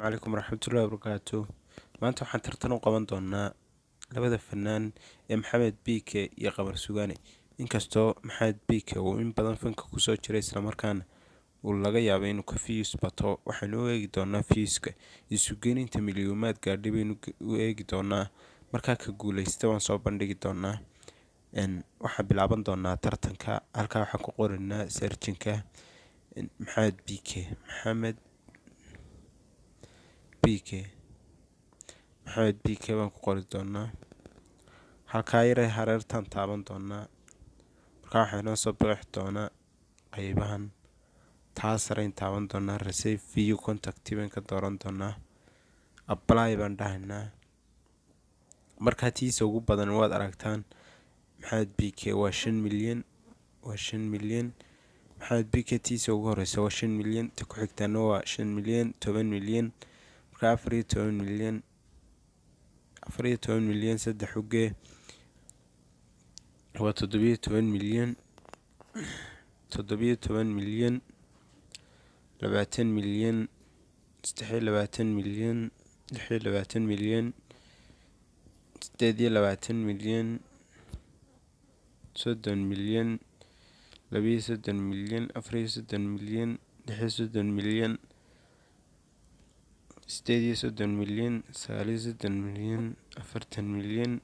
عليكم ورحمة الله وبركاته. maanta waxaan tartan u qaban doonaa labada fanaan ee Maxamed Biike iyo Qamar Sugaani. Inkastoo Maxamed Biike uu in badan fanka kusoo jiray isla markaana uu laga yaabay inuu ka views bato, waxaanu u eegi doonaa viewska isugeynta milyuumaad gaadhi baynu u eegi doonaa. Markaa ka guuleysta waan soo bandhigi doonaa. Waxaan bilaaban doonaa tartanka. Halkaa waxaan ku qoranaa searchinka Maxamed Biike Maxamed Biike baan ku qori doonaa. halkaa yare hareertaan taaban doonaa. markaa waxaa inoo soo bixi doonaa qaybahan. taas sarayn taaban doonaa. receive view contact baan ka dooran doonaa. apply baan dhahaynaa. markaa tiisa ugu badan waad aragtaan Maxamed Biike waa 5 milyan. Maxamed Biike tiisa ugu horeysa waa 5 milyan, ta ku xigtaana waa 5 milyan, 10 milyan, markaa 14 milyan, 14 milyan saddex uge waa 17 milyan, 17 milyan, 20 milyan, 23 milyan, 26 milyan, 28 milyan, 30 milyan, 32 milyan, 34 milyan, 36 milyan, 38 milyan, 39 milyan, 40 milyan, 41 milyan,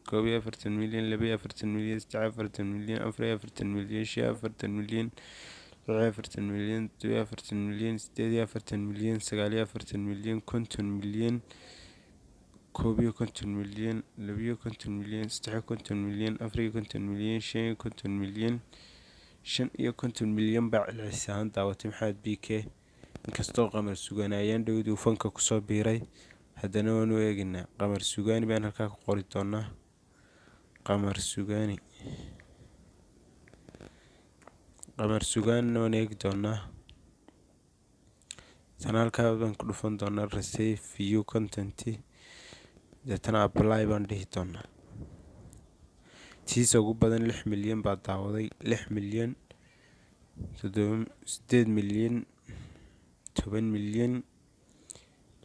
42 milyan, 43 milyan, 44 milyan, 45 milyan, 46 milyan, 47 milyan, 48 milyan, 49 milyan, 50 milyan, 51 milyan, 52 milyan, 53 milyan, 54 milyan, 55 milyan, 55 milyan baa celcelisaan daawatay Maxamed Biike. inkastoo Qamar Sugaani ayaan dhowduu fanka kusoo biiray, haddana waan u eeginaa. Qamar Sugaani baan halkaa ku qori doonaa. Qamar Sugaani waan eegi doonaa. tan halkaa baan ku dhufan doonaa receive view content, deetana apply baan dhihi doonaa. tiisa ugu badan 6 milyan baa daawaday. 6 milyan, 8 milyan, 10 milyan,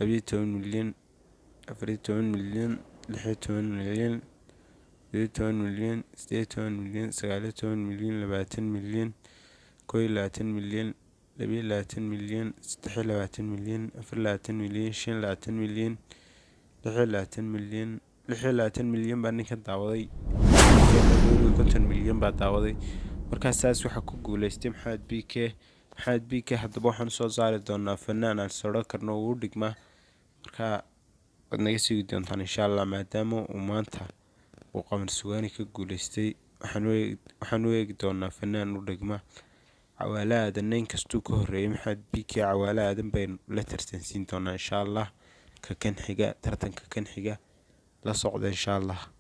12 milyan, 14 milyan, 16 milyan, 17 milyan, 18 milyan, 19 milyan, 20 milyan, 21 milyan, 22 milyan, 23 milyan, 24 milyan, 25 milyan, 26 milyan, 26 milyan baa ninka daawaday. 50 milyan baa daawaday. markaas saas waxaa ku guuleystay Maxamed Biike. Maxamed Biike haddaba waxaan soo saari doonaa fanaan aan soo karno ugu dhigma. markaa waad naga sugi doontaan insha Allah, maadaama uu maanta uu Qamar Sugaani ka guuleystay. waxaan u eegi doonaa fanaan u dhigma. Cawaale Aadan inkastuu ka horreeyay Maxamed Biike, Cawaale Aadan baynu la tartansiin doonaa insha Allah. tartanka kan xiga la socda insha Allah.